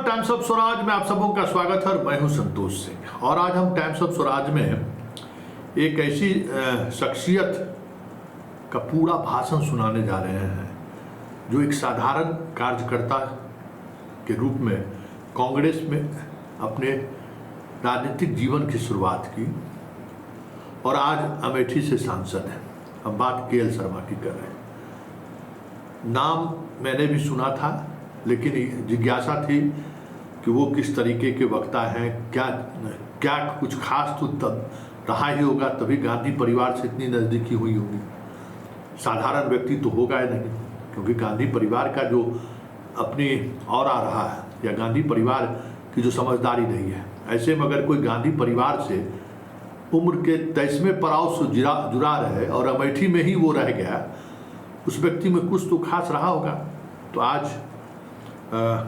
नमस्कार, times of Swaraj में आप सबों का स्वागत है। मैं हूं संतोष सिंह और आज हम टाइम्स ऑफ स्वराज में एक ऐसी शख्सियत का पूरा भाषण सुनाने जा रहे हैं जो एक साधारण कार्यकर्ता के रूप में कांग्रेस में अपने राजनीतिक जीवन की शुरुआत की और आज अमेठी से सांसद हैं। हम बात के एल शर्मा की कर रहे हैं। नाम मैंने भी सुना था, लेकिन जिज्ञासा थी कि वो किस तरीके के वक्ता हैं, क्या कुछ खास तो तब रहा ही होगा, तभी गांधी परिवार से इतनी नज़दीकी हुई होगी। साधारण व्यक्ति तो होगा ही नहीं, क्योंकि गांधी परिवार का जो अपनी और आ रहा है या गांधी परिवार की जो समझदारी रही है, ऐसे में अगर कोई गांधी परिवार से उम्र के 23वें पड़ाव से जुड़ा रहे और अमेठी में ही वो रह गया, उस व्यक्ति में कुछ तो खास रहा होगा। तो आज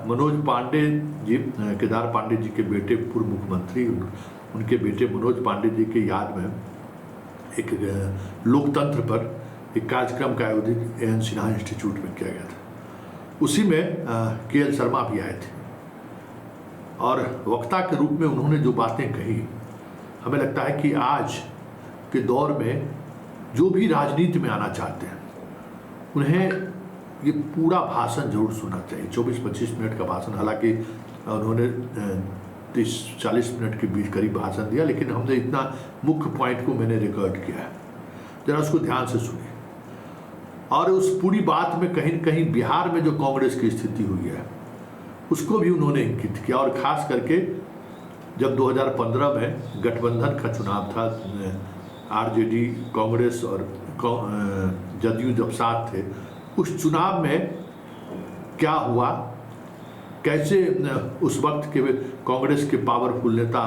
मनोज पांडे जी, केदार पांडे जी के बेटे, पूर्व मुख्यमंत्री, उनके बेटे मनोज पांडे जी के याद में एक लोकतंत्र पर एक कार्यक्रम का आयोजित एन सिन्हा इंस्टीट्यूट में किया गया था। उसी में के एल शर्मा भी आए थे और वक्ता के रूप में उन्होंने जो बातें कही, हमें लगता है कि आज के दौर में जो भी राजनीति में आना चाहते हैं उन्हें ये पूरा भाषण जरूर सुनना चाहिए। 24-25 मिनट का भाषण, हालांकि उन्होंने 30-40 मिनट के बीच करीब भाषण दिया, लेकिन हमने इतना मुख्य पॉइंट को मैंने रिकॉर्ड किया है, जरा उसको ध्यान से सुनिए। और उस पूरी बात में कहीं न कहीं बिहार में जो कांग्रेस की स्थिति हुई है उसको भी उन्होंने इंगित किया, और ख़ास करके जब 2015 में गठबंधन का चुनाव था, आरजेडी, कांग्रेस और जदयू जब साथ थे, उस चुनाव में क्या हुआ, कैसे उस वक्त के कांग्रेस के पावरफुल नेता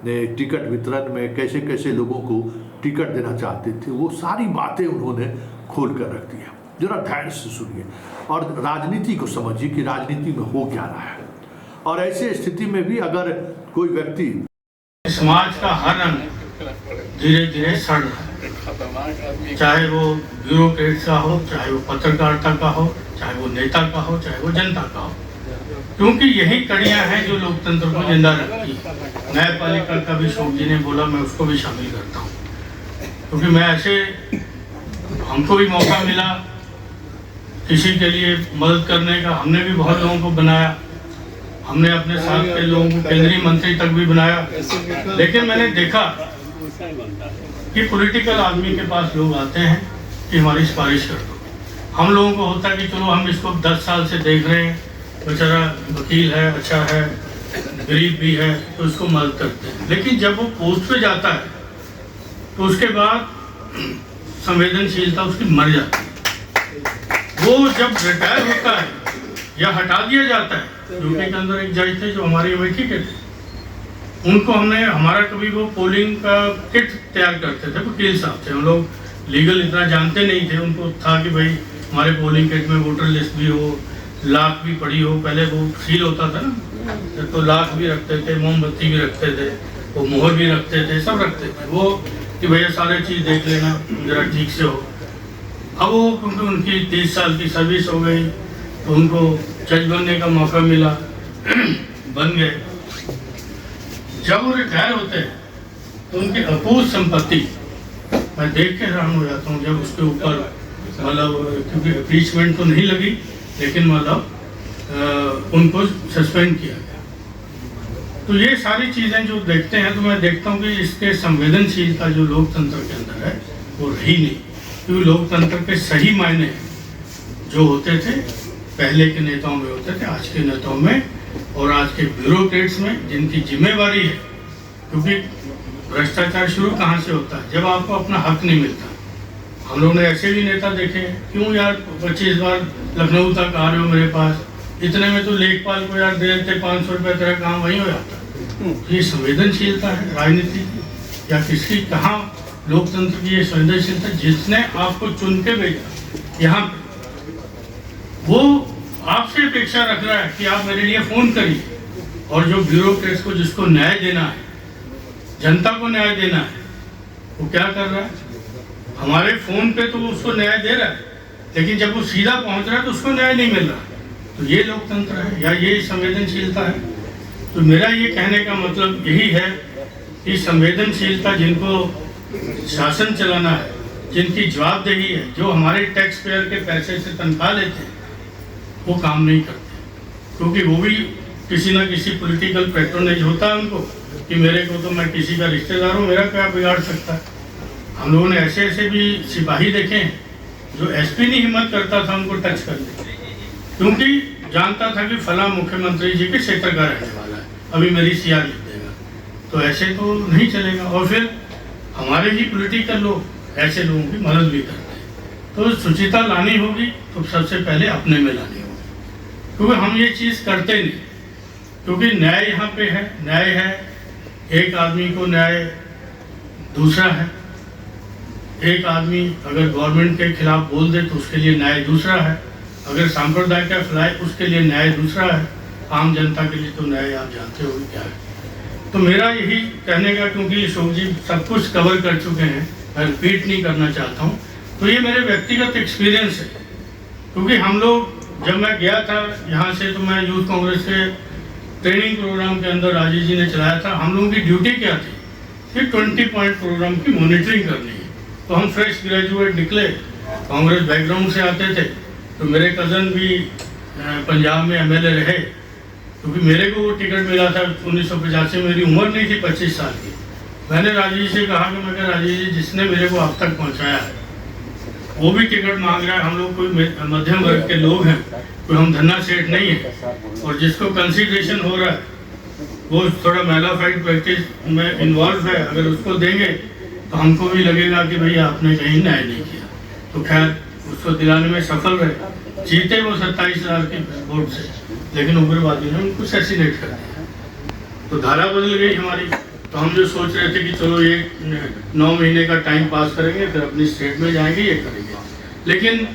ने टिकट वितरण में कैसे कैसे लोगों को टिकट देना चाहते थे, वो सारी बातें उन्होंने खोल कर रख दिया। जरा ध्यान से सुनिए और राजनीति को समझिए कि राजनीति में हो क्या रहा है। और ऐसे स्थिति में भी अगर कोई व्यक्ति, समाज का हर रंग धीरे धीरे सड़ रहा है, चाहे वो ब्यूरोक्रेट का हो, चाहे वो पत्रकारिता का हो, चाहे वो नेता का हो, चाहे वो जनता का हो, क्योंकि यही कड़ियां हैं जो लोकतंत्र को जिंदा रखती है। न्यायपालिका का भी शोक जी ने बोला, मैं उसको भी शामिल करता हूँ, क्योंकि मैं ऐसे, हमको भी मौका मिला किसी के लिए मदद करने का, हमने भी बहुत लोगों को बनाया, हमने अपने साथ के लोगों को केंद्रीय मंत्री तक भी बनाया, लेकिन मैंने देखा कि पॉलिटिकल आदमी के पास लोग आते हैं कि हमारी सिफारिश कर दो। हम लोगों को होता है कि चलो हम इसको 10 साल से देख रहे हैं, बेचारा वकील है, अच्छा है, गरीब भी है, तो उसको मदद करते हैं। लेकिन जब वो पोस्ट पे जाता है तो उसके बाद संवेदनशीलता उसकी मर जाती है। वो जब रिटायर होता है या हटा दिया जाता है, यूपी के अंदर एक जज थे जो हमारी अमेठी के थे, उनको हमने, हमारा कभी वो पोलिंग का किट तैयार करते थे, वकील साहब थे, हम लोग लीगल इतना जानते नहीं थे, उनको था कि भाई हमारे पोलिंग किट में वोटर लिस्ट भी हो, लाख भी पड़ी हो, पहले वो सील होता था ना, तो लाख भी रखते थे, मोमबत्ती भी रखते थे, वो मोहर भी रखते थे, सब रखते थे वो, कि भैया सारे चीज़ देख लेना जरा ठीक से हो। अब वो क्योंकि उनकी 30 साल की सर्विस हो गई तो उनको जज बनने का मौका मिला, बन गए। जब वो रिटायर होते हैं तो उनकी अपूर्व संपत्ति मैं देख के हैरान हो जाता हूँ, जब उसके ऊपर मतलब, क्योंकि इम्पीचमेंट तो नहीं लगी, लेकिन मतलब उनको सस्पेंड किया गया। तो ये सारी चीज़ें जो देखते हैं, तो मैं देखता हूँ कि इसके संवेदनशीलता जो लोकतंत्र के अंदर है वो रही नहीं, क्योंकि लोकतंत्र के सही मायने जो होते थे पहले के नेताओं में होते थे, आज के नेताओं में और आज के ब्यूरोक्रेट्स में, जिनकी जिम्मेवारी है, क्योंकि भ्रष्टाचार शुरू कहाँ से होता है, जब आपको अपना हक नहीं मिलता। हम लोगों ने ऐसे भी नेता देखे, क्यों यार 25 बार लखनऊ तक आ रहे हो मेरे पास, इतने में तो लेखपाल को यार दे देते 500 रुपये, तेरा काम वहीं हो जाता। ये संवेदनशीलता है राजनीति की या किसकी? कहाँ लोकतंत्र की ये संवेदनशीलता? जिसने आपको चुन के भेजा यहाँ, वो आपसे अपेक्षा रख रहा है कि आप मेरे लिए फोन करिए, और जो ब्यूरोक्रेट्स को, जिसको न्याय देना है, जनता को न्याय देना है, वो क्या कर रहा है? हमारे फोन पे तो उसको न्याय दे रहा है, लेकिन जब वो सीधा पहुंच रहा है तो उसको न्याय नहीं मिल रहा। तो ये लोकतंत्र है या ये संवेदनशीलता है? तो मेरा ये कहने का मतलब यही है कि संवेदनशीलता जिनको शासन चलाना है, जिनकी जवाबदेही है, जो हमारे टैक्स पेयर के पैसे से तनख्वाह लेते हैं, वो काम नहीं करते, क्योंकि वो भी किसी ना किसी पॉलिटिकल पैट्रोनेज होता है उनको कि मेरे को तो, मैं किसी का रिश्तेदार हूँ, मेरा क्या बिगाड़ सकता है। हम लोगों ने ऐसे ऐसे भी सिपाही देखे हैं जो एसपी नहीं हिम्मत करता था उनको टच करने, क्योंकि जानता था कि फला मुख्यमंत्री जी के क्षेत्र का रहने वाला है, अभी मेरी सीआर लिख देगा। तो ऐसे तो नहीं चलेगा। और फिर हमारे ही पॉलिटिकल लोग ऐसे लोगों की मदद भी करते हैं। तो शुचिता लानी होगी तो सबसे पहले अपने में लानी होगी, क्योंकि हम ये चीज़ करते नहीं। क्योंकि न्याय यहाँ पे है, न्याय है, एक आदमी को न्याय दूसरा है, एक आदमी अगर गवर्नमेंट के खिलाफ बोल दे तो उसके लिए न्याय दूसरा है, अगर सांप्रदायिक का फैलाए उसके लिए न्याय दूसरा है, आम जनता के लिए तो न्याय आप जानते हो क्या है। तो मेरा यही कहने का, क्योंकि अशोक जी सब कुछ कवर कर चुके हैं, मैं रिपीट नहीं करना चाहता हूँ। तो ये मेरे व्यक्तिगत एक्सपीरियंस है, क्योंकि हम लोग जब मैं गया था यहाँ से, तो मैं यूथ कांग्रेस के ट्रेनिंग प्रोग्राम के अंदर राजीव जी ने चलाया था। हम लोगों की ड्यूटी क्या थी कि 20 पॉइंट प्रोग्राम की मॉनिटरिंग करनी है। तो हम फ्रेश ग्रेजुएट निकले, कांग्रेस बैकग्राउंड से आते थे। तो मेरे कज़न भी पंजाब में एमएलए रहे, क्योंकि मेरे को वो टिकट मिला था 1985 में, मेरी उम्र नहीं थी 25 साल की। मैंने राजीव से कहा कि मैं राजीव जी, जिसने मेरे को अब तक पहुंचाया है वो भी टिकट मांग रहा है, हम लोग कोई मध्यम वर्ग के लोग हैं, कोई हम धन्ना सेठ नहीं है, और जिसको कंसिडरेशन हो रहा है वो थोड़ा मेलाफाइड प्रैक्टिस में इन्वॉल्व है, अगर उसको देंगे तो हमको भी लगेगा कि भाई आपने कहीं न्याय नहीं किया। तो खैर उसको दिलाने में सफल रहे, जीते वो 27,000 के वोट से, लेकिन उग्रवादियों ने उनको असैसिनेट कर दिया। तो धारा बदल गई हमारी। तो हम जो सोच रहे थे कि चलो ये 9 महीने का टाइम पास करेंगे, फिर अपनी स्टेट में जाएंगे, ये करेंगे, लेकिन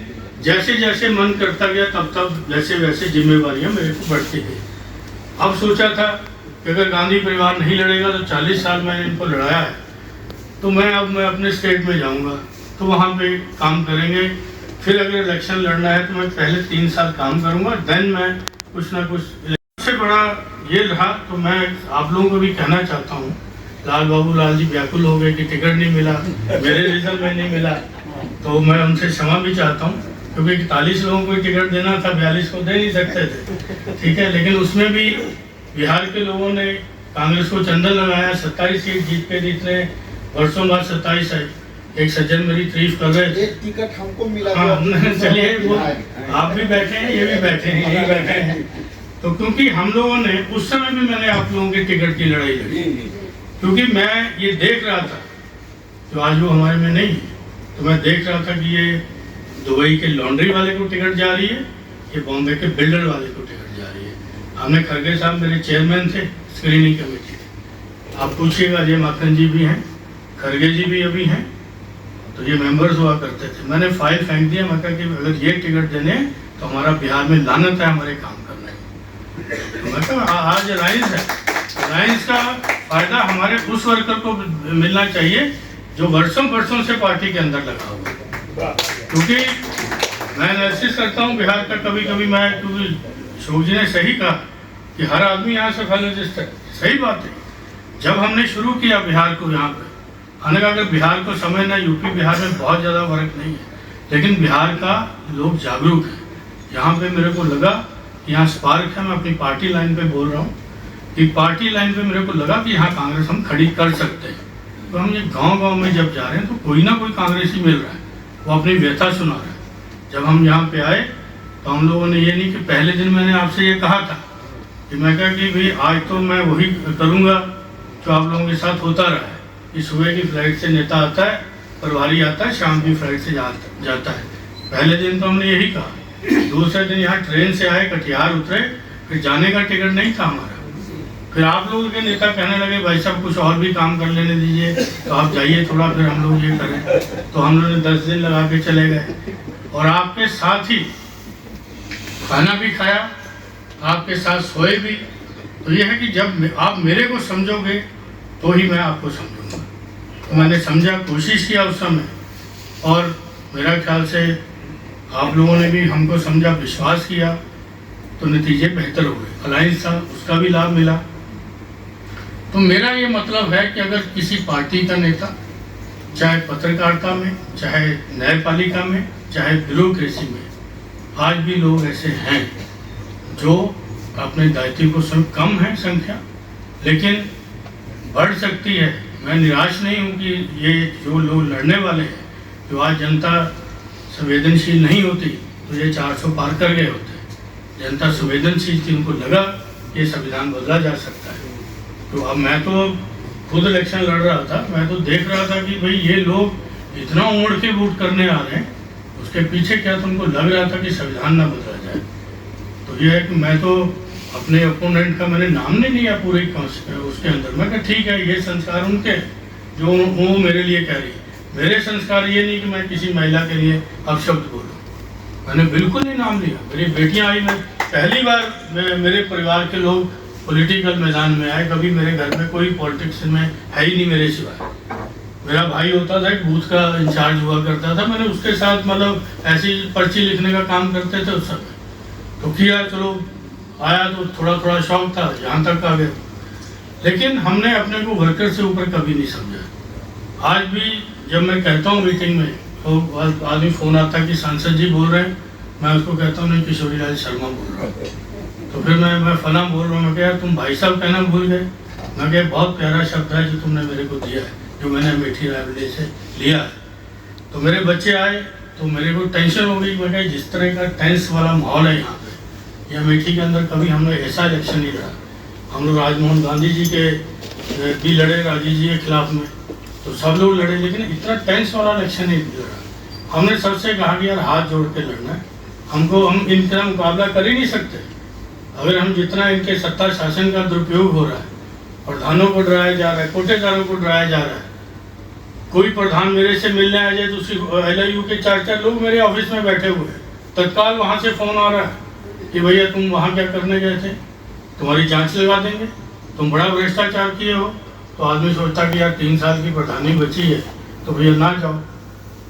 जैसे जैसे मन करता गया तब तब वैसे वैसे जिम्मेवारियां मेरे को बढ़ती गई। अब सोचा था कि अगर गांधी परिवार नहीं लड़ेगा तो 40 साल मैंने इनको लड़ाया है, तो मैं अपने स्टेट में जाऊंगा, तो वहाँ पे काम करेंगे। फिर अगर इलेक्शन लड़ना है तो मैं पहले 3 साल काम करूंगा, देन मैं कुछ ना कुछ। सबसे बड़ा ये रहा, तो मैं आप लोगों को भी कहना चाहता हूँ, लाल बाबू लाल जी व्याकुल हो गए कि टिकट नहीं मिला, मेरे रिजल्ट में नहीं मिला, तो मैं उनसे क्षमा भी चाहता हूँ, क्योंकि 41 लोगों को टिकट देना था, 42 को दे नहीं सकते थे, ठीक है। लेकिन उसमें भी बिहार के लोगों ने कांग्रेस को चंदन लगाया, 27 सीट जीत के जितने वर्षों बाद 27 आई। एक सज्जन मेरी तारीफ कर रहे थे, एक टिकट हमको मिला। हाँ, चलिए वो आप भी बैठे हैं, ये भी बैठे हैं, यही बैठे हैं। तो क्योंकि हम लोगों ने उस समय भी मैंने आप लोगों के टिकट की लड़ाई लड़ी, क्योंकि मैं ये देख रहा था, तो आज वो हमारे में नहीं है, तो मैं देख रहा था कि ये दुबई के लॉन्ड्री वाले को टिकट जा रही है, ये बॉम्बे के बिल्डर वाले को टिकट जा रही है। हमने खड़गे साहब मेरे चेयरमैन थे स्क्रीनिंग कमेटी के, आप पूछिएगा, ये माखन जी भी हैं, खड़गे जी भी अभी हैं, तो ये मेंबर्स हुआ करते थे। मैंने फाइल फेंक दिया, मैं कहा कि अगर ये टिकट देने तो हमारा बिहार में लानत है हमारे काम करने में। तो मैं कहा आज अलायंस है, अलायंस का फायदा हमारे उस वर्कर को मिलना चाहिए जो वर्षों से पार्टी के अंदर लगा हुआ। क्योंकि मैं एनालिसिस करता हूँ बिहार का, कभी कभी मैं, क्योंकि अशोक जी ने सही कहा कि हर आदमी यहाँ से फल रजिस्टर, सही बात है। जब हमने शुरू किया बिहार को यहाँ पे, हमने कहा अगर बिहार को समझना, यूपी बिहार में बहुत ज़्यादा फर्क नहीं है, लेकिन बिहार का लोग जागरूक हैं। यहाँ पे मेरे को लगा कि यहाँ स्पार्क है, मैं अपनी पार्टी लाइन पे बोल रहा हूँ कि पार्टी लाइन पे मेरे को लगा कि यहाँ कांग्रेस हम खड़ी कर सकते हैं। तो हम ये गांव में जब जा रहे हैं तो कोई ना कोई कांग्रेसी मिल रहा है, वो अपनी व्यथा सुना रहा है। जब हम यहाँ पे आए तो हम लोगों ने ये नहीं कि पहले दिन मैंने आपसे ये कहा था कि मैं कहा कि भाई आज तो मैं वही करूँगा जो आप लोगों के साथ होता रहा है कि सुबह की फ्लाइट से नेता आता है, प्रभारी आता है, शाम की फ्लाइट से जाता है। पहले दिन तो हमने यही कहा। दूसरे दिन यहाँ ट्रेन से आए, कटिहार उतरे, फिर जाने का टिकट नहीं था हमारा। फिर आप लोगों के नेता कहने लगे भाई साहब कुछ और भी काम कर लेने दीजिए, तो आप जाइए थोड़ा, फिर हम लोग ये करें। तो हम लोगों ने 10 दिन लगा के चले गए, और आपके साथ ही खाना भी खाया, आपके साथ सोए भी। तो ये है कि जब आप मेरे को समझोगे तो ही मैं आपको समझूंगा। तो मैंने समझा, कोशिश किया उस समय, और मेरा ख्याल से आप लोगों ने भी हमको समझा, विश्वास किया। तो नतीजे बेहतर हुए। अलायंस था, उसका भी लाभ मिला। तो मेरा ये मतलब है कि अगर किसी पार्टी का नेता, चाहे पत्रकारिता में, चाहे न्यायपालिका में, चाहे ब्यूरोक्रेसी में, आज भी लोग ऐसे हैं जो अपने दायित्व को सब कम है संख्या, लेकिन बढ़ सकती है। मैं निराश नहीं हूँ कि ये जो लोग लड़ने वाले हैं, जो आज जनता संवेदनशील नहीं होती तो ये 400 पार कर गए होते। जनता संवेदनशील थी, उनको लगा कि संविधान बदला जा सकता है। तो अब मैं तो खुद इलेक्शन लड़ रहा था, मैं तो देख रहा था कि भाई ये लोग इतना उमड़ के वोट करने आ रहे हैं, उसके पीछे क्या तो उनको लग रहा था कि संविधान ना बदला जाए। तो ये है कि मैं तो अपने ओपोनेंट का मैंने नाम नहीं लिया पूरे उसके अंदर। मैं कहा ठीक है, ये संस्कार उनके जो वो मेरे लिए कह रही है। मेरे संस्कार ये नहीं कि मैं किसी महिला के लिए अपशब्द बोलूँ, मैंने बिल्कुल नहीं नाम लिया। मेरी बेटियां आई, मैं पहली बार मेरे परिवार के लोग पॉलिटिकल मैदान में आए। कभी मेरे घर में कोई पॉलिटिक्स में है ही नहीं मेरे सिवाय। मेरा भाई होता था, एक बूथ का इंचार्ज हुआ करता था, मैंने उसके साथ मतलब ऐसी पर्ची लिखने का काम करते थे उस समय। तो किया, चलो आया तो थोड़ा थोड़ा शौक था, यहाँ तक आ गए। लेकिन हमने अपने को वर्कर से ऊपर कभी नहीं समझा। आज भी जब मैं कहता हूँ मीटिंग में, तो आदमी फ़ोन आता है कि सांसद जी बोल रहे हैं, मैं उसको कहता हूँ नहीं, किशोरी लाल शर्मा बोल रहा हूँ। तो फिर मैं फला बोल रहा हूँ। मैं कहा तुम भाई साहब कहना भूल गए। मैं कहा बहुत प्यारा शब्द है जो तुमने मेरे को दिया है, जो मैंने अमेठी लाइब्रेरी से लिया है। तो मेरे बच्चे आए तो मेरे को टेंशन हो गई। मैं कहा जिस तरह का टेंस वाला माहौल है यहाँ पे, ये अमेठी के अंदर कभी हमने ऐसा इलेक्शन नहीं लड़ा। हम लोग राजमोहन गांधी जी के भी लड़े, राजीव जी के खिलाफ में, तो सब लोग लड़े, लेकिन इतना टेंस वाला इलेक्शन नहीं लड़ा। हमने सबसे कहा कि यार हाथ जोड़ के लड़ना है, हम इनका मुकाबला कर ही नहीं सकते। अगर हम जितना इनके सत्ता शासन का दुरुपयोग हो रहा है, प्रधानों को डराया जा रहा है, कोटेदारों को डराया जा रहा है। कोई प्रधान मेरे से मिलने आ जाए तो उसी LIU के 4 लोग मेरे ऑफिस में बैठे हुए हैं, तत्काल वहाँ से फ़ोन आ रहा है कि भैया तुम वहाँ क्या करने गए थे, तुम्हारी जांच लगा देंगे, तुम बड़ा भ्रष्टाचार किए हो। तो आदमी सोचता कि यार 3 साल की प्रधानी बची है तो भैया ना जाओ।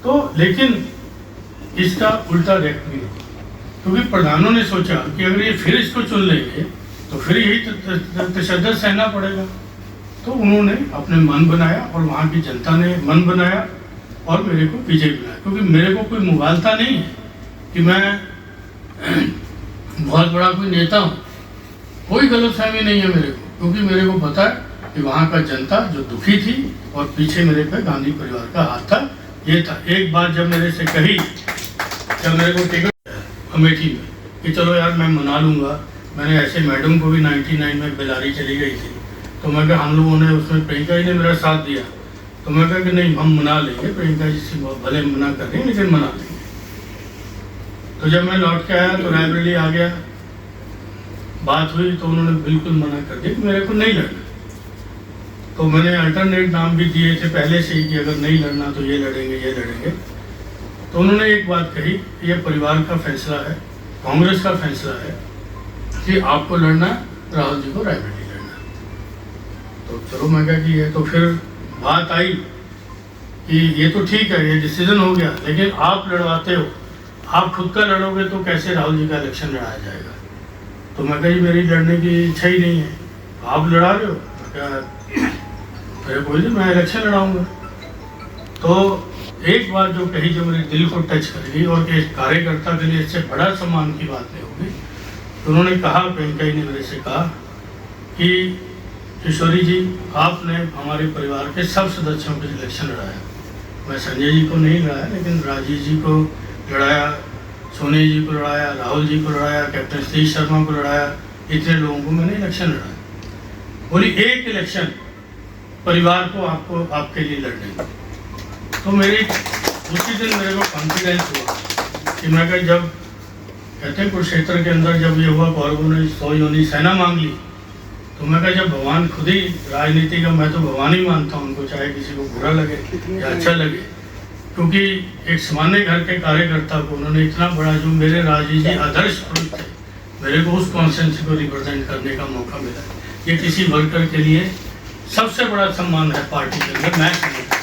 तो लेकिन इसका उल्टा रिएक्ट भी नहीं, क्योंकि प्रधानों ने सोचा कि अगर ये फिर इसको चुन लेंगे तो फिर यही तशद्दुद सहना पड़ेगा। तो उन्होंने अपने मन बनाया और वहाँ की जनता ने मन बनाया और मेरे को विजय बनाया। क्योंकि मेरे को कोई मुगालता नहीं है कि मैं बहुत बड़ा कोई नेता हूँ, कोई गलतफहमी नहीं है मेरे को, क्योंकि मेरे को पता है कि वहाँ का जनता जो दुखी थी और पीछे मेरे पे गांधी परिवार का हाथ था। ये था एक बात जब मेरे से कही, जब मेरे को टिकट अमेठी में कि चलो यार मैं मना लूँगा। मैंने ऐसे मैडम को भी 99 में बेलारी चली गई थी, तो मैं कहा हम लोगों ने उसमें प्रियंका जी ने मेरा साथ दिया, तो मैं कहा कि नहीं हम मना लेंगे, प्रियंका जी से भले मना कर देंगे लेकिन मना लेंगे। तो जब मैं लौट के आया तो रायबरेली आ गया, बात हुई तो उन्होंने बिल्कुल मना कर दिया कि मेरे को नहीं लड़ना। तो मैंने अल्टरनेट नाम भी दिए थे पहले से ही कि अगर नहीं लड़ना तो ये लड़ेंगे, ये लड़ेंगे। तो उन्होंने एक बात कही, ये परिवार का फैसला है, कांग्रेस का फैसला है कि आपको लड़ना, राहुल जी को रायबरेली लड़ना। तो चलो मैं कहा कि ये तो फिर बात आई कि ये तो ठीक है, ये डिसीजन हो गया, लेकिन आप लड़वाते हो, आप खुद का लड़ोगे तो कैसे राहुल जी का इलेक्शन लड़ाया जाएगा। तो मैं कही मेरी लड़ने की इच्छा ही नहीं है, आप लड़ा रहे हो। मैं कहा मेरे कोई नहीं, मैं इलेक्शन लड़ाऊंगा। तो एक बात जो कही जो मेरे दिल को टच कर गई और कि कार्यकर्ता के लिए इससे बड़ा सम्मान की बात नहीं होगी। तो उन्होंने कहा, प्रियंका जी ने मेरे से कहा कि किशोरी जी आपने हमारे परिवार के सब सदस्यों के इलेक्शन लड़ाया। मैं संजय जी को नहीं लड़ाया, लेकिन राजीव जी को लड़ाया, सोनी जी को लड़ाया, राहुल जी को लड़ाया, कैप्टन सतीश शर्मा को लड़ाया, इतने लोगों को मैंने इलेक्शन लड़ाया। बोली एक इलेक्शन परिवार को आपको आपके लिए लड़ने। तो मेरी उसी दिन मेरे को कॉन्फिडेंस हुआ कि मैं कहा जब कहते हैं कुरुक्षेत्र के अंदर जब ये हुआ कौरवों ने 100 योनि सेना मांग ली, तो मैं कहा जब भगवान खुद ही राजनीति का, मैं तो भगवान ही मानता हूँ उनको, चाहे किसी को बुरा लगे या अच्छा लगे, क्योंकि एक सामान्य घर के कार्यकर्ता को उन्होंने इतना बड़ा, जो मेरे राजीव जी आदर्श पुरुष थे, मेरे को उस कॉन्स्टिट्यूंसी को रिप्रेजेंट करने का मौका मिला। ये किसी वर्कर के लिए सबसे बड़ा सम्मान है पार्टी के अंदर, मैं समझता हूँ।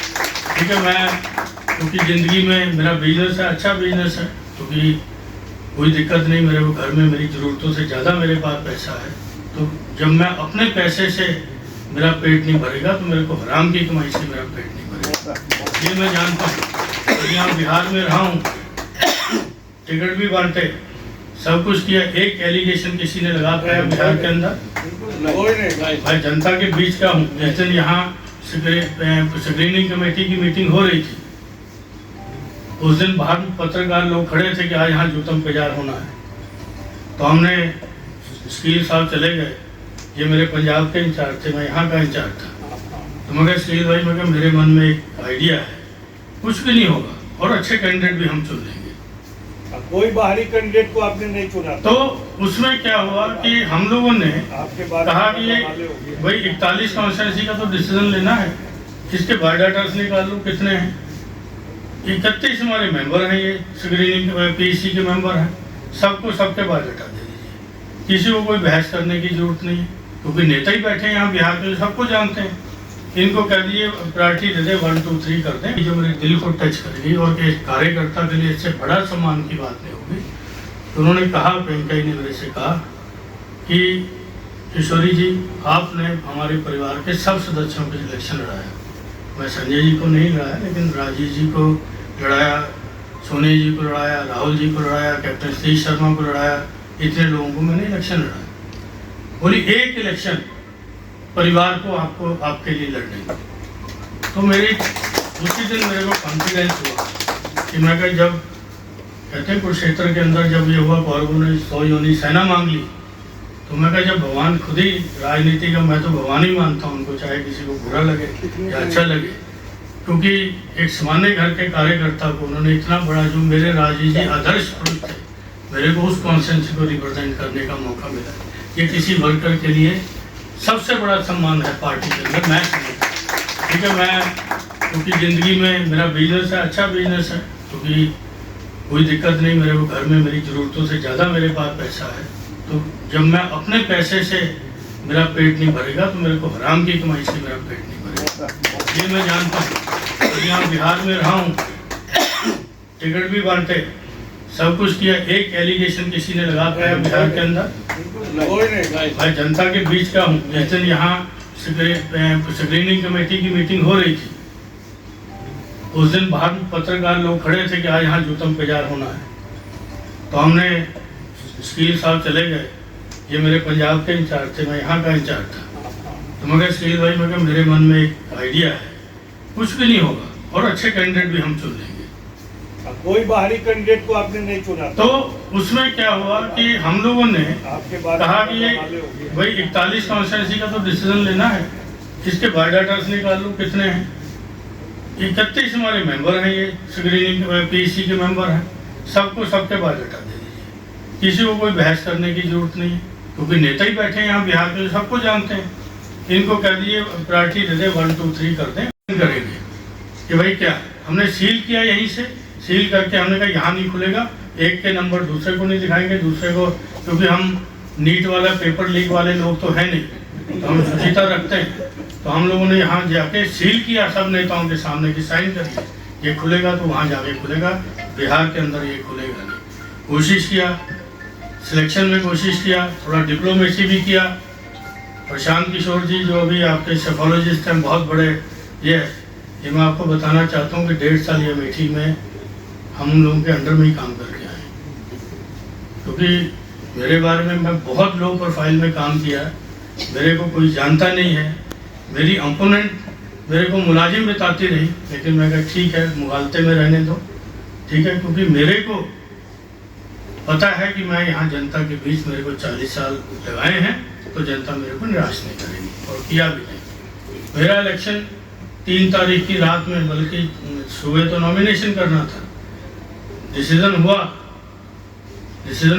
ठीक है, मैं क्योंकि ज़िंदगी में मेरा बिजनेस है, अच्छा बिजनेस है, क्योंकि कोई दिक्कत नहीं, मेरे को घर में मेरी ज़रूरतों से ज़्यादा मेरे पास पैसा है। तो जब मैं अपने पैसे से मेरा पेट नहीं भरेगा तो मेरे को हराम की कमाई से मेरा पेट नहीं भरेगा, ये मैं जानता हूँ। तो यहाँ बिहार में रहा हूँ, टिकट भी बांटे, सब कुछ किया, एक एलिगेशन किसी ने लगा पाया बिहार के अंदर? भाई जनता के बीच का हूँ। जिस दिन यहाँ स्क्रीनिंग कमेटी की मीटिंग हो रही थी, उस दिन बाहर पत्रकार लोग खड़े थे कि आज यहाँ जूतम पेजार होना है। तो हमने शकील साहब चले गए, ये मेरे पंजाब के इंचार्ज थे, मैं यहाँ का इंचार्ज था। तो मैं कहा शकील भाई, मैं कहा मेरे मन में एक आइडिया है, कुछ भी नहीं होगा और अच्छे कैंडिडेट भी हम चुन लेंगे। कोई बाहरी कैंडिडेट को आपने नहीं चुना? तो उसमें क्या हुआ कि हम लोगों ने कहा कि ये भाई 41 कॉन्स्टिट्यूंसी का तो डिसीजन लेना है, इसके बायोडाटास निकाल लो कितने हैं। 31 हमारे मेंबर हैं, ये स्क्रीनिंग पीसी के मेंबर हैं, सबको सबके बायोडाटा दे दीजिए, किसी को कोई बहस करने की जरूरत नहीं है, क्योंकि नेता ही बैठे हैं यहाँ बिहार के, सबको जानते हैं। इनको कह दिए प्रायोरिटी दे दे, 1 2 3 कर दें, जो मेरे दिल को टच करेगी और एक कार्यकर्ता के लिए इससे बड़ा सम्मान की बात नहीं होगी। तो उन्होंने कहा, प्रियंका ने मेरे से कहा कि किशोरी जी, आपने हमारे परिवार के सब सदस्यों के इलेक्शन लड़ाया। मैं संजय जी को नहीं लड़ाया, लेकिन राजीव जी को लड़ाया, सोनी जी को लड़ाया, राहुल जी को लड़ाया, कैप्टन सतीश शर्मा को लड़ाया, इतने लोगों को मैंने इलेक्शन लड़ाया। बोली एक इलेक्शन परिवार को आपको आपके लिए लड़ने। तो मेरी उसी दिन मेरे को कॉन्फिडेंस हुआ कि मैं कहा, जब कहते हैं कुरुक्षेत्र के अंदर जब ये हुआ, कौरवों ने 100 योनि सेना मांग ली, तो मैं कहा जब भगवान खुद ही राजनीति का, मैं तो भगवान ही मानता हूँ उनको, चाहे किसी को बुरा लगे या अच्छा लगे, क्योंकि एक सामान्य घर के कार्यकर्ता को उन्होंने इतना बड़ा, जो मेरे राजीव जी आदर्श पुरुष थे, मेरे को उस कॉन्स्टिट्यूंसी को रिप्रेजेंट करने का मौका मिला। ये किसी वर्कर के लिए सबसे बड़ा सम्मान है पार्टी के अंदर, मैं समझता। ठीक है, मैं क्योंकि ज़िंदगी में मेरा बिजनेस है, अच्छा बिजनेस है, क्योंकि कोई दिक्कत नहीं, मेरे को घर में मेरी ज़रूरतों से ज़्यादा मेरे पास पैसा है। तो जब मैं अपने पैसे से मेरा पेट नहीं भरेगा तो मेरे को हराम की कमाई से मेरा पेट नहीं भरेगा, ये मैं जानता हूँ। तो यहाँ बिहार में रहा हूँ, टिकट भी बांटे, सब कुछ किया, एक एलिगेशन किसी ने लगा पाया बिहार के अंदर? भाई जनता के बीच का हूँ। जिस दिन यहाँ स्क्रीनिंग कमेटी की मीटिंग हो रही थी, उस दिन बाहर पत्रकार लोग खड़े थे कि आज यहाँ जूतम पेजार होना है। तो हमने शकील साहब चले गए, ये मेरे पंजाब के इंचार्ज थे, मैं यहाँ का इंचार्ज था। तो मैं कहा शकील भाई, मैं कहा मेरे मन में एक आइडिया है, कुछ भी नहीं होगा और अच्छे कैंडिडेट भी हम चुन लेंगे। कोई बाहरी कैंडिडेट को आपने नहीं चुना? तो उसमें क्या हुआ कि हम लोगों ने कहा कि ये भाई 41 कॉन्स्टिट्यूंसी का तो डिसीजन लेना है, इसके बायोडाटास निकाल लो कितने हैं। 31 हमारे मेंबर हैं, ये स्क्रीनिंग पीसी के मेंबर हैं, सबको सबके बायोडाटा दे दीजिए, किसी को कोई बहस करने की जरूरत नहीं है, क्योंकि नेता ही बैठे हैं यहाँ बिहार के, सबको जानते हैं। इनको कह दिए प्रायोरिटी दे दे, 1 2 3 कर दें, करेंगे कि भाई क्या हमने सील किया, यहीं से सील करके हमने कहा यहाँ नहीं खुलेगा, एक के नंबर दूसरे को नहीं दिखाएंगे, दूसरे को, क्योंकि हम नीट वाला पेपर लीक वाले लोग तो है नहीं, तो हम सुचिता रखते हैं। तो हम लोगों ने यहाँ जाके सील किया सब नेताओं के सामने कि साइन करिए, ये खुलेगा तो वहाँ जाके खुलेगा, बिहार के अंदर ये खुलेगा नहीं। कोशिश किया, सिलेक्शन में कोशिश किया, थोड़ा डिप्लोमेसी भी किया। प्रशांत किशोर जी जो अभी आपके सेफोलॉजिस्ट हैं, बहुत बड़े, ये मैं आपको बताना चाहता हूँ कि 1.5 साल ये अमेठी में हम लोगों के अंडर में ही काम करके आए, क्योंकि मेरे बारे में मैं बहुत लो प्रोफाइल में काम किया है, मेरे को कोई जानता नहीं है, मेरी अपोनेंट मेरे को मुलाजिम बताती रही, लेकिन मैं कहा ठीक है, मुगालते में रहने दो, ठीक है, क्योंकि मेरे को पता है कि मैं यहाँ जनता के बीच, मेरे को 40 साल लगाए हैं, तो जनता मेरे को निराश नहीं करेगी, और किया भी नहीं। मेरा इलेक्शन 3 तारीख की रात में, बल्कि सुबह तो नॉमिनेशन करना था, डिसीजन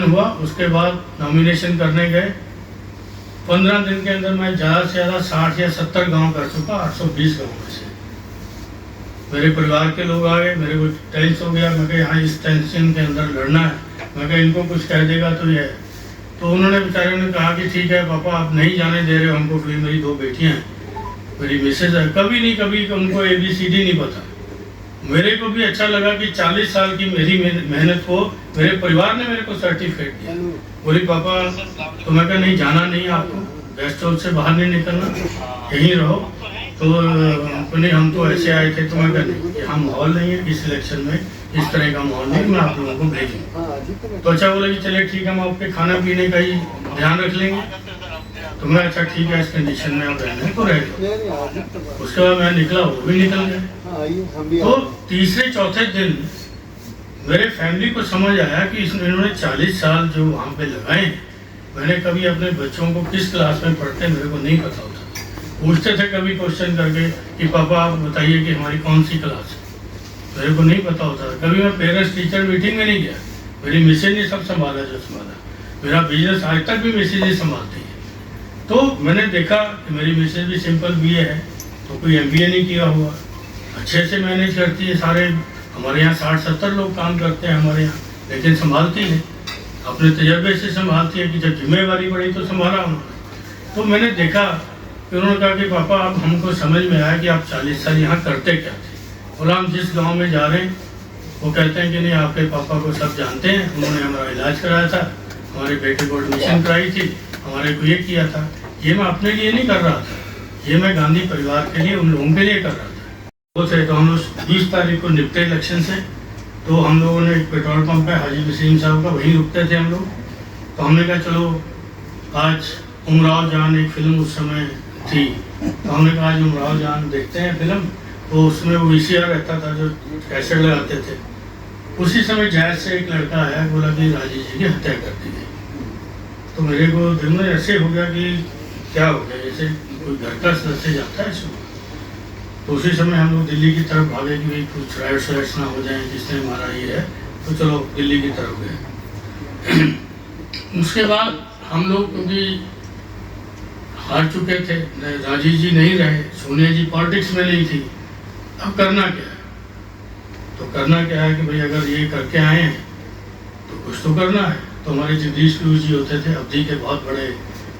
हुआ, उसके बाद नॉमिनेशन करने गए। 15 दिन के अंदर मैं ज़्यादा से ज़्यादा 60 या 70 गांव कर चुका, 820 गाँव में से। मेरे परिवार के लोग आ गए, मेरे को टेंस हो गया, मैं कहा यहाँ इस टेंशन के अंदर लड़ना है, मैं कहा इनको कुछ कह देगा तो ये है। तो उन्होंने बेचारे ने कहा कि ठीक है पापा, आप नहीं जाने दे रहे हो हमको, क्योंकि मेरी 2 बेटियाँ हैं, मेरी मिसेज है, कभी नहीं कभी उनको ABCD नहीं पता, मेरे को भी अच्छा लगा कि 40 साल की मेरी मेहनत को मेरे परिवार ने मेरे को सर्टिफिकेट दिया। बोली पापा तो मैं कहा नहीं, जाना नहीं आपको, गेस्ट हाउस से बाहर नहीं निकलना, यहीं रहो। तो नहीं हम तो ऐसे आए थे। तो मैं कहा नहीं, यहाँ माहौल नहीं है इस इलेक्शन में, इस तरह का माहौल नहीं, मैं आप लोगों को भेजूँ। तो अच्छा बोला कि चलिए ठीक है, हम आपके खाना पीने का ही ध्यान रख लेंगे। तो मैं अच्छा ठीक है, इस कंडीशन में आप रहने को रह गए। उसके बाद मैं निकला, वो भी निकल गए। तो तीसरे चौथे दिन मेरे फैमिली को समझ आया कि इन्होंने 40 साल जो वहाँ पे लगाए, मैंने कभी अपने बच्चों को किस क्लास में पढ़ते मेरे को नहीं पता होता। पूछते थे कभी क्वेश्चन करके कि पापा आप बताइए कि हमारी कौन सी क्लास है, मेरे को नहीं पता होता। कभी मैं पेरेंट्स टीचर मीटिंग में नहीं गया, मेरी मिसेज ने सब संभाला जो संभाला। मेरा बिजनेस आज तक भी मिसेज ही संभालती है। तो मैंने देखा कि मेरी मिसेज भी सिंपल बीए है, तो कोई एमबीए नहीं किया हुआ, अच्छे से मैनेज करती है। सारे हमारे यहाँ 60-70 लोग काम करते हैं हमारे यहाँ, लेकिन संभालती है, अपने तजर्बे से संभालती है कि जब जिम्मेवारी पड़ी तो संभाला उन्होंने। तो मैंने देखा कि उन्होंने कहा कि पापा आप हमको समझ में आया कि आप 40 साल यहाँ करते क्या थे। बोला हम जिस गांव में जा रहे हैं वो कहते हैं कि नहीं आपके पापा को सब जानते हैं, उन्होंने हमारा इलाज कराया था, हमारे बेटे को एडमिशन कराई थी, हमारे को ये किया था। ये मैं अपने लिए नहीं कर रहा था, ये मैं गांधी परिवार के लिए, उन लोगों के लिए कर रहा था। वो थे तो हम लोग 20 तारीख को निपटे इलेक्शन से। तो हम लोगों ने एक पेट्रोल पंप है हाजी वसीम साहब का, वहीं रुकते थे हम लोग। तो हमने कहा चलो आज उमराव जान एक फिल्म उस समय थी, तो हमने कहा आज उमराव जान देखते हैं फिल्म। तो उसमें वो VCR रहता था जो कैसेट लगाते थे। उसी समय जैज से एक लड़का आया, बोला कि राजीव जी की हत्या कर दी गई। तो मेरे को दिल में ऐसे हो गया कि क्या हो गया, जैसे कोई घर का सदस्य जाता है इसमें। तो उसी समय हम लोग दिल्ली की तरफ भागे कि भाई कुछ राइट्स ना हो जाए, जिसने हमारा ये है। तो चलो दिल्ली की तरफ गए। उसके बाद हम लोग क्योंकि हार चुके थे, राजीव जी नहीं रहे, सोनिया जी पॉलिटिक्स में नहीं थी, अब करना क्या है? तो करना क्या है कि भाई अगर ये करके आए हैं तो कुछ तो करना है। तो हमारे जगदीश पीयूष जी होते थे, अवधि के बहुत बड़े,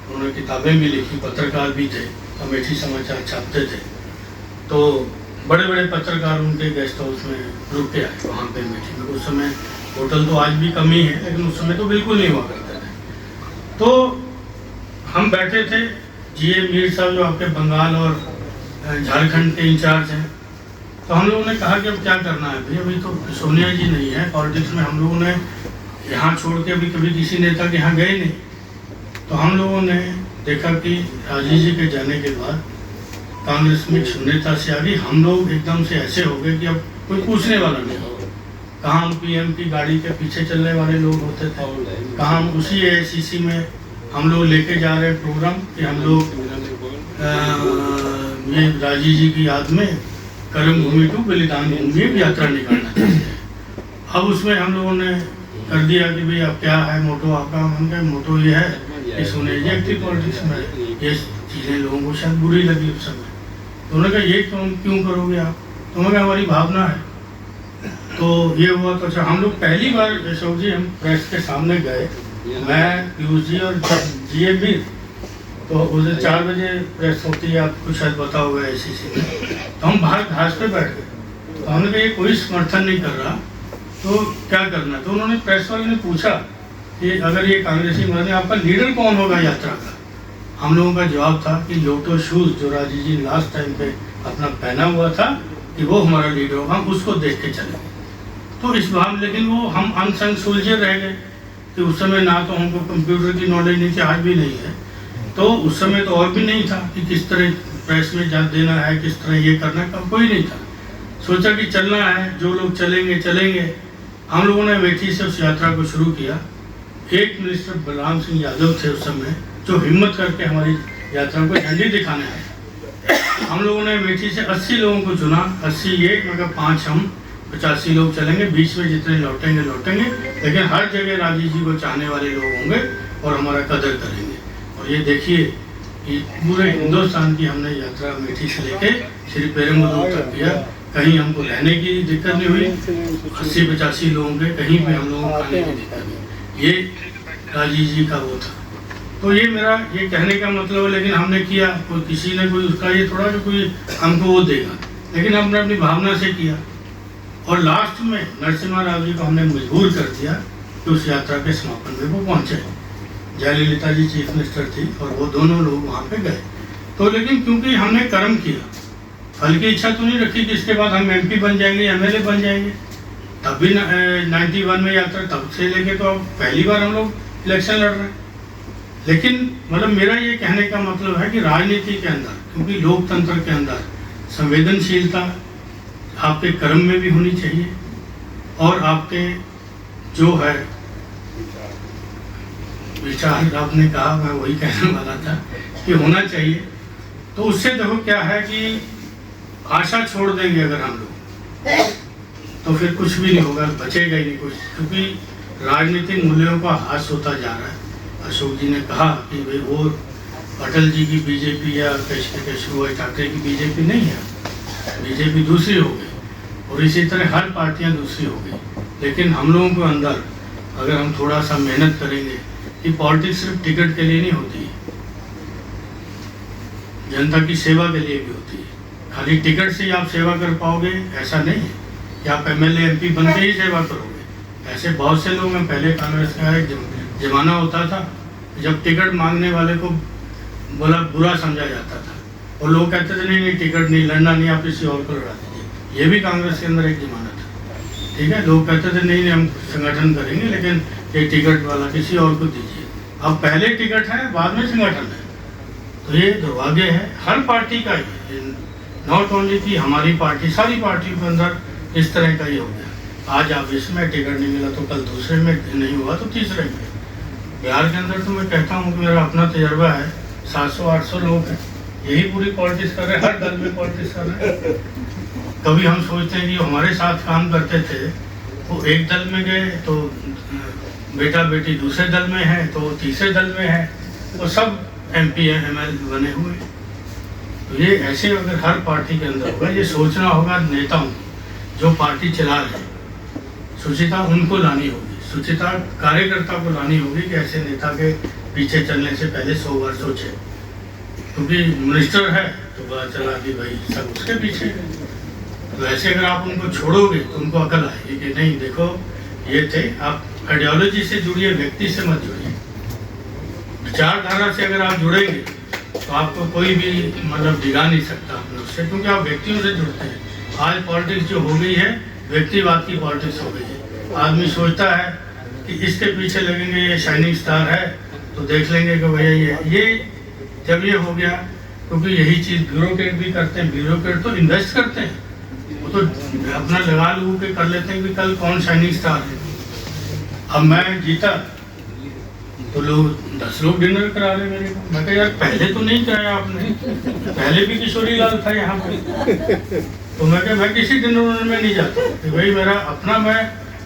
उन्होंने किताबें भी लिखी, पत्रकार भी थे, अमेठी समाचार छापते थे। तो बड़े बड़े पत्रकार उनके गेस्ट हाउस में रुक के आए वहाँ पे अमेठी में। उस समय होटल तो आज भी कम ही है, लेकिन उस समय तो बिल्कुल नहीं हुआ करते थे। तो हम बैठे थे, GA मीर साहब जो आपके बंगाल और झारखंड के इंचार्ज हैं। तो हम लोगों ने कहा कि अब क्या करना है भाई, अभी तो सोनिया जी नहीं है पॉलिटिक्स में, हम लोगों ने यहाँ छोड़ के अभी कभी किसी नेता के यहाँ गए नहीं। तो हम लोगों ने देखा कि राजीव जी के जाने के बाद कांग्रेस में शून्यता से आ गई। हम लोग एकदम से ऐसे हो गए कि अब कोई पूछने वाला नहीं हो। कहाँ हम PM की गाड़ी के पीछे चलने वाले लोग होते थे, कहाँ हम उसी AICC में हम लोग लेके जा रहे प्रोग्राम कि हम लोग ये राजीव जी की याद में कर्म भूमि टू बलिदान भूमि एक यात्रा निकालना चाहते हैं। अब उसमें हम लोगों ने कर दिया कि भाई अब क्या है मोटो आपका। उनका मोटो ये है कि सोनिया जी एक्टिव पॉलिटिक्स में, ये चीज़ें लोगों को शायद बुरी लगी उस समय। तो उन्होंने कहा ये क्यों करोगे आप? तो उन्होंने कहा हमारी भावना है। तो ये हुआ। तो अच्छा हम लोग पहली बार अशोक जी हम प्रेस के सामने गए, मैं पीयूष जी और GA मीर। तो उसे 4 बजे प्रेस होती है, आपको शायद पता होगा AICC में। तो हम बाहर घास पे बैठ गए। तो हमने कहा ये कोई समर्थन नहीं कर रहा, तो क्या करना? तो उन्होंने प्रेस वाले ने पूछा कि अगर ये कांग्रेसी मरने आपका लीडर कौन होगा यात्रा का? हम लोगों का जवाब था कि लोटो शूज जो राजीव जी लास्ट टाइम पे अपना पहना हुआ था कि वो हमारा लीडर होगा, हम उसको देख के चले। तो इस बार लेकिन वो हम अनसंग सोल्जर रह गए कि उस समय ना तो हमको कंप्यूटर की नॉलेज नहीं थी, आज भी नहीं है। तो उस समय तो और भी नहीं था कि किस तरह प्रेस में जा देना है, किस तरह ये करना है, कोई नहीं था। सोचा कि चलना है, जो लोग चलेंगे चलेंगे। हम लोगों ने अमेठी से उस यात्रा को शुरू किया। एक मिनिस्टर बलराम सिंह यादव थे उस समय, जो हिम्मत करके हमारी यात्रा को झंडी दिखाने आए। हम लोगों ने अमेठी से 80 लोगों को चुना, 80 ये मतलब 5 हम, 85 लोग चलेंगे, बीच में जितने लौटेंगे लौटेंगे, लेकिन हर जगह राजीव जी को चाहने वाले लोग होंगे और हमारा कदर करेंगे। और ये देखिए कि पूरे हिंदुस्तान की हमने यात्रा अमेठी से लेके श्री पेरुम्बदूर तक किया। कहीं हमको रहने की दिक्कत नहीं हुई, 80-85 लोगों के कहीं पे हम लोगों को खाने की दिक्कत नहीं। ये राजीव जी का वो था। तो ये मेरा ये कहने का मतलब है, लेकिन हमने किया, कोई किसी ने कोई उसका ये थोड़ा कि कोई हमको वो देगा, लेकिन हमने अपनी भावना से किया। और लास्ट में नरसिम्हा राव जी को हमने मजबूर कर दिया कि उस यात्रा के समापन में वो पहुंचे। जयललिता जी चीफ मिनिस्टर थी और वो दोनों लोग वहाँ पे गए। तो लेकिन क्योंकि हमने कर्म किया, फल की इच्छा तो नहीं रखी कि इसके बाद हम MP बन जाएंगे, MLA बन जाएंगे। तब भी 91 में यात्रा, तब से लेके तो अब पहली बार हम लोग इलेक्शन लड़ रहे हैं। लेकिन मतलब मेरा ये कहने का मतलब है कि राजनीति के अंदर, क्योंकि लोकतंत्र के अंदर संवेदनशीलता आपके कर्म में भी होनी चाहिए और आपके जो है विचार, आपने कहा, मैं वही कहने वाला था कि होना चाहिए। तो उससे देखो क्या है कि आशा छोड़ देंगे अगर हम लोग, तो फिर कुछ भी नहीं होगा, बचेगा ही नहीं कुछ, क्योंकि राजनीतिक मूल्यों का ह्रास होता जा रहा है। अशोक जी ने कहा कि भाई वो अटल जी की बीजेपी या केशव ठाकरे की बीजेपी नहीं है, बीजेपी दूसरी हो गई और इसी तरह हर पार्टियां दूसरी हो गई। लेकिन हम लोगों के अंदर अगर हम थोड़ा सा मेहनत करेंगे कि पॉलिटिक्स सिर्फ टिकट के लिए नहीं होती, जनता की सेवा के लिए भी होती है। खाली टिकट से ही आप सेवा कर पाओगे ऐसा नहीं है कि आप MLA MP बन के ही सेवा करोगे। ऐसे बहुत से लोग हैं, पहले कांग्रेस का एक जमाना होता था जब टिकट मांगने वाले को बोला बुरा समझा जाता था और लोग कहते थे नहीं टिकट नहीं, लड़ना नहीं, आप किसी और को लड़ा दीजिए। ये भी कांग्रेस के अंदर एक जमाना था, ठीक है। लोग कहते थे नहीं हम संगठन करेंगे लेकिन ये टिकट वाला किसी और को दीजिए। अब पहले टिकट है, बाद में संगठन है। तो ये दुर्भाग्य है हर पार्टी का ही, नॉट ओनली कि हमारी पार्टी, सारी पार्टियों के अंदर इस तरह का ही हो गया। आज आप इसमें टिकट नहीं मिला तो कल दूसरे में नहीं हुआ तो तीसरे में। बिहार के अंदर तो मैं कहता हूँ कि मेरा अपना तजर्बा है, 700-800 लोग हैं, यही पूरी पॉलिटिक्स कर रहे हैं, हर दल में पॉलिटिक्स कर रहे हैं। कभी हम सोचते हैं कि हमारे साथ काम करते थे वो एक दल में गए तो बेटा बेटी दूसरे दल में है तो तीसरे दल में है, वो सब MP ML बने हुए। तो ये ऐसे अगर हर पार्टी के अंदर होगा, ये सोचना होगा नेताओं जो पार्टी चला रहे, सुचिता उनको लानी होगी, सुचिता कार्यकर्ता को लानी होगी कि ऐसे नेता के पीछे चलने से पहले 100 बार सोचे। क्योंकि मिनिस्टर है तो पता चला कि भाई सब उसके पीछे है। तो ऐसे अगर आप उनको छोड़ोगे तो उनको अकल आएगी कि नहीं देखो ये थे। आप आइडियोलॉजी से जुड़िए, व्यक्ति से मत जुड़िए। विचारधारा से अगर आप जुड़ेंगे तो आपको कोई भी मतलब दिला नहीं सकता अपने उससे, क्योंकि आप व्यक्तियों से जुड़ते हैं। आज पॉलिटिक्स जो हो गई है व्यक्तिवाद की पॉलिटिक्स हो गई है। आदमी सोचता है कि इसके पीछे लगेंगे, ये शाइनिंग स्टार है तो देख लेंगे कि भैया ये जब ये हो गया, क्योंकि यही चीज़ ब्यूरोक्रेट भी करते हैं। ब्यूरोक्रेट तो इन्वेस्ट करते हैं, वो तो अपना लगा लू के कर लेते हैं कि कल कौन शाइनिंग स्टार है। अब मैं जीता तो लोग 10 लोग डिनर करा रहे मेरे को। मैं कहा यार पहले तो नहीं कराया आपने, पहले भी किशोरी लाल था यहाँ पे। तो मैं कहा मैं किसी डिनर में नहीं जाता कि भाई मेरा अपना मैं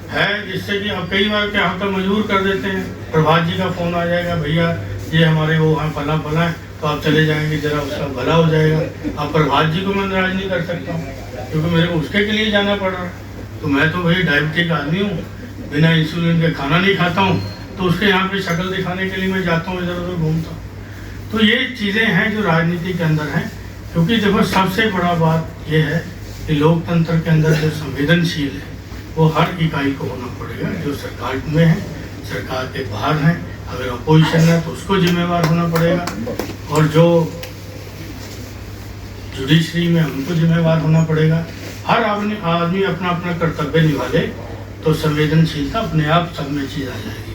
है, जिससे कि अब कई बार क्या होता मजबूर कर देते हैं। प्रभात जी का फ़ोन आ जाएगा, भैया ये हमारे वो हैं फला फला है तो आप चले जाएंगे, जरा उसका भला हो जाएगा। अब प्रभात जी को मैं नाराज नहीं कर सकता हूँ क्योंकि मेरे को उसके के लिए जाना पड़ रहा है। तो मैं तो भाई डायबिटिक आदमी हूँ, बिना इंसुलिन के खाना नहीं खाता हूँ, तो उसके यहाँ पे शक्ल दिखाने के लिए मैं जाता हूँ, इधर उधर घूमता हूँ। तो ये चीज़ें हैं जो राजनीति के अंदर हैं। क्योंकि देखो सबसे बड़ा बात ये है कि लोकतंत्र के अंदर जो संवेदनशील है वो हर इकाई को होना पड़ेगा। जो सरकार में है, सरकार के बाहर हैं, अगर अपोजिशन है तो उसको जिम्मेवार होना पड़ेगा, और जो जुडिशरी में उनको जिम्मेवार होना पड़ेगा। हर आदमी अपना अपना कर्तव्य निभा ले तो संवेदनशीलता अपने आप सब में चीज आ जाएगी।